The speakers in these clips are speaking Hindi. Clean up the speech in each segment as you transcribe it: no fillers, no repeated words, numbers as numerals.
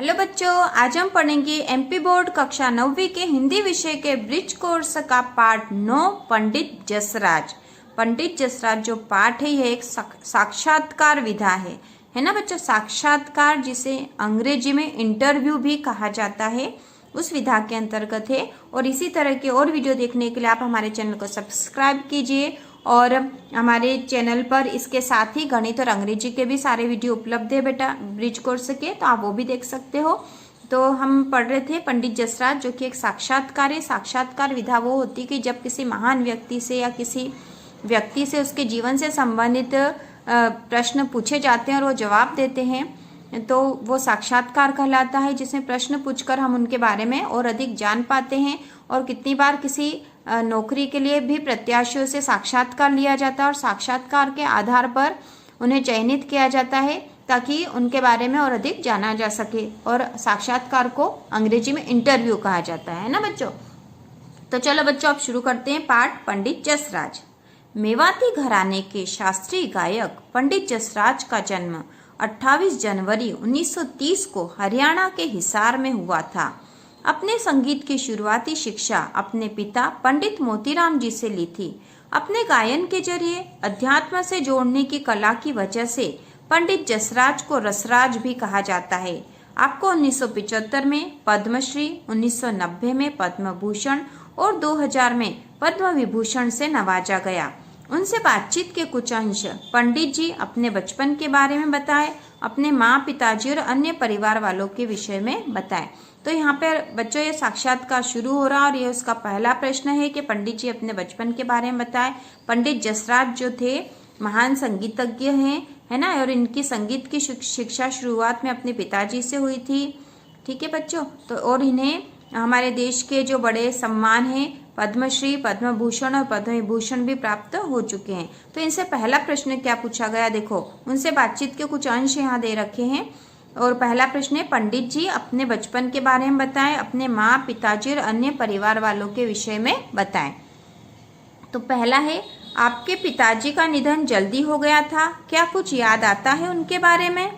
हेलो बच्चों, आज हम पढ़ेंगे एमपी बोर्ड कक्षा 9वीं के हिंदी विषय के ब्रिज कोर्स का पाठ 9 पंडित जसराज। पंडित जसराज जो पाठ है यह एक साक्षात्कार विधा है ना बच्चों। साक्षात्कार जिसे अंग्रेजी में इंटरव्यू भी कहा जाता है, उस विधा के अंतर्गत है। और इसी तरह के और वीडियो देखने के लिए आप हमारे चैनल को सब्सक्राइब कीजिए और हमारे चैनल पर इसके साथ ही गणित और अंग्रेजी के भी सारे वीडियो उपलब्ध है बेटा ब्रिज कोर्स के, तो आप वो भी देख सकते हो। तो हम पढ़ रहे थे पंडित जसराज जो कि एक साक्षात्कार है। साक्षात्कार विधा वो होती है कि जब किसी महान व्यक्ति से या किसी व्यक्ति से उसके जीवन से संबंधित प्रश्न पूछे जाते हैं और वो जवाब देते हैं, तो वो साक्षात्कार कहलाता है, जिसमें प्रश्न पूछकर हम उनके बारे में और अधिक जान पाते हैं। और कितनी बार किसी नौकरी के लिए भी प्रत्याशियों से साक्षात्कार लिया जाता है और साक्षात्कार के आधार पर उन्हें चयनित किया जाता है ताकि उनके बारे में और अधिक जाना जा सके। और साक्षात्कार को अंग्रेजी में इंटरव्यू कहा जाता है ना बच्चों। तो चलो बच्चों, अब शुरू करते हैं पाठ पंडित जसराज। मेवाती घराने के शास्त्रीय गायक पंडित जसराज का जन्म 28 जनवरी 1930 को हरियाणा के हिसार में हुआ था। अपने संगीत की शुरुआती शिक्षा अपने पिता पंडित मोतीराम जी से ली थी। अपने गायन के जरिए अध्यात्म से जोड़ने की कला की वजह से पंडित जसराज को रसराज भी कहा जाता है। आपको 1975 में पद्मश्री, 1990 में पद्म भूषण और 2000 में पद्म विभूषण से नवाजा गया। उनसे बातचीत के कुछ अंश पंडित जी अपने बचपन के बारे में बताए, अपने माँ, पिताजी और अन्य परिवार वालों के विषय में बताए। तो यहाँ पर बच्चों ये साक्षात्कार शुरू हो रहा और ये उसका पहला प्रश्न है कि पंडित जी अपने बचपन के बारे में बताए। पंडित जसराज जो थे महान संगीतज्ञ हैं, है ना, और इनकी संगीत की शिक्षा शुरुआत में अपने पिताजी से हुई थी। ठीक है बच्चों। तो और इन्हें हमारे देश के जो बड़े सम्मान हैं पद्मश्री, पद्म भूषण और पद्म विभूषण भी प्राप्त हो चुके हैं। तो इनसे पहला प्रश्न क्या पूछा गया, देखो उनसे बातचीत के कुछ अंश यहाँ दे रखे हैं। और पहला प्रश्न है पंडित जी अपने बचपन के बारे में बताएं, अपने माँ, पिताजी और अन्य परिवार वालों के विषय में बताएं। तो पहला है, आपके पिताजी का निधन जल्दी हो गया था, क्या कुछ याद आता है उनके बारे में?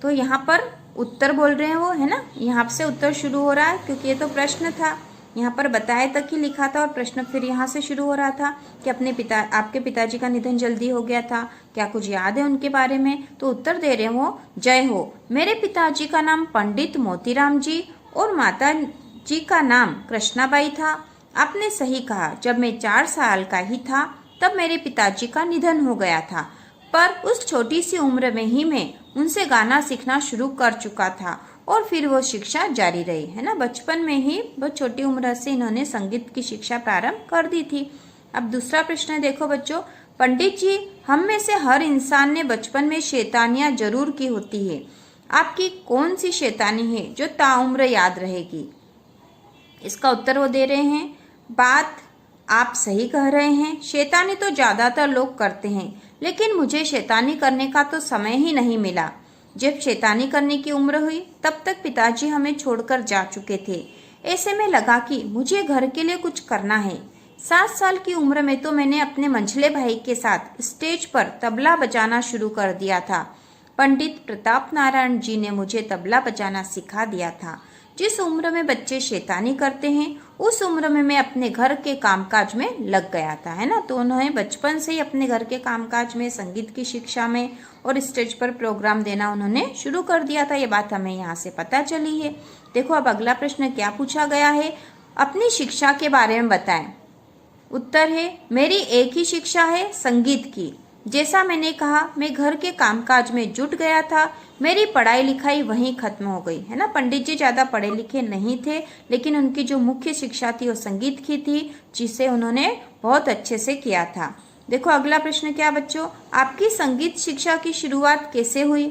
तो यहाँ पर उत्तर बोल रहे हैं वो, है ना, यहाँ से उत्तर शुरू हो रहा है क्योंकि ये तो प्रश्न था, यहाँ पर बताए तक ही लिखा था और प्रश्न फिर यहाँ से शुरू हो रहा था कि आपके पिताजी का निधन जल्दी हो गया था, क्या कुछ याद है उनके बारे में? तो उत्तर दे रहे हो, जय हो। मेरे पिताजी का नाम पंडित मोतीराम जी और माता जी का नाम कृष्णाबाई था। आपने सही कहा, जब मैं 4 साल का ही था तब मेरे पिताजी का निधन हो गया था, पर उस छोटी सी उम्र में ही मैं उनसे गाना सीखना शुरू कर चुका था और फिर वो शिक्षा जारी रही, है ना। बचपन में ही बहुत छोटी उम्र से इन्होंने संगीत की शिक्षा प्रारंभ कर दी थी। अब दूसरा प्रश्न है, देखो बच्चों, पंडित जी हम में से हर इंसान ने बचपन में शैतानियां जरूर की होती है, आपकी कौन सी शैतानी है जो ताउम्र याद रहेगी? इसका उत्तर वो दे रहे हैं, बात आप सही कह रहे हैं, शैतानी तो ज्यादातर लोग करते हैं, लेकिन मुझे शैतानी करने का तो समय ही नहीं मिला। जब शैतानी करने की उम्र हुई तब तक पिताजी हमें छोड़कर जा चुके थे। ऐसे में लगा कि मुझे घर के लिए कुछ करना है। 7 साल की उम्र में तो मैंने अपने मंझले भाई के साथ स्टेज पर तबला बजाना शुरू कर दिया था। पंडित प्रताप नारायण जी ने मुझे तबला बजाना सिखा दिया था। जिस उम्र में बच्चे शैतानी करते हैं उस उम्र में मैं अपने घर के कामकाज में लग गया था, है ना। तो उन्होंने बचपन से ही अपने घर के कामकाज में, संगीत की शिक्षा में और स्टेज पर प्रोग्राम देना उन्होंने शुरू कर दिया था। ये बात हमें यहाँ से पता चली है। देखो अब अगला प्रश्न क्या पूछा गया है, अपनी शिक्षा के बारे में बताएं। उत्तर है, मेरी एक ही शिक्षा है, संगीत की। जैसा मैंने कहा, मैं घर के कामकाज में जुट गया था, मेरी पढ़ाई लिखाई वहीं खत्म हो गई, है ना। पंडित जी ज्यादा पढ़े लिखे नहीं थे, लेकिन उनकी जो मुख्य शिक्षा थी वो संगीत की थी, जिसे उन्होंने बहुत अच्छे से किया था। देखो अगला प्रश्न क्या बच्चों, आपकी संगीत शिक्षा की शुरुआत कैसे हुई?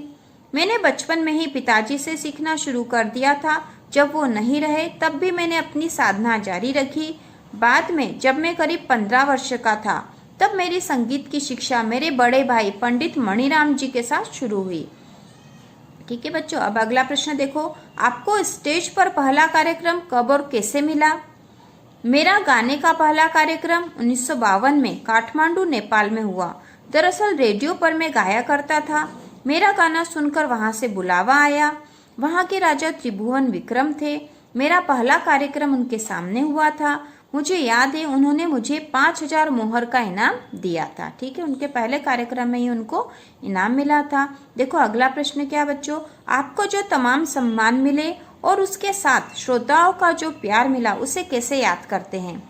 मैंने बचपन में ही पिताजी से सीखना शुरू कर दिया था। जब वो नहीं रहे तब भी मैंने अपनी साधना जारी रखी। बाद में जब मैं करीब 15 वर्ष का था तब मेरी संगीत की शिक्षा मेरे बड़े भाई पंडित मणिराम जी के साथ शुरू हुई। ठीक है बच्चों। अब अगला प्रश्न देखो, आपको स्टेज पर पहला कार्यक्रम कब और कैसे मिला? मेरा गाने का पहला कार्यक्रम 1952 में काठमांडू, नेपाल में हुआ। दरअसल रेडियो पर मैं गाया करता था। मेरा गाना सुनकर वहां से बुलावा आया। वहाँ के राजा त्रिभुवन विक्रम थे। मेरा पहला कार्यक्रम उनके सामने हुआ था। मुझे याद है उन्होंने मुझे 5,000 मोहर का इनाम दिया था। ठीक है, उनके पहले कार्यक्रम में ही उनको इनाम मिला था। देखो अगला प्रश्न क्या बच्चों, आपको जो तमाम सम्मान मिले और उसके साथ श्रोताओं का जो प्यार मिला उसे कैसे याद करते हैं।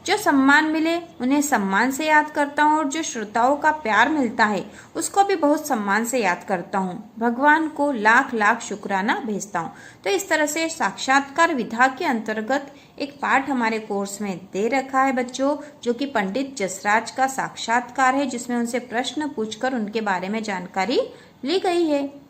जो सम्मान मिले उन्हें सम्मान से याद करता हूँ और जो श्रोताओं का प्यार मिलता है उसको भी बहुत सम्मान से याद करता हूँ। भगवान को लाख लाख शुक्राना भेजता हूँ। तो इस तरह से साक्षात्कार विधा के अंतर्गत एक पाठ हमारे कोर्स में दे रखा है बच्चों, जो कि पंडित जसराज का साक्षात्कार है, जिसमें उनसे प्रश्न पूछकर उनके बारे में जानकारी ली गई है।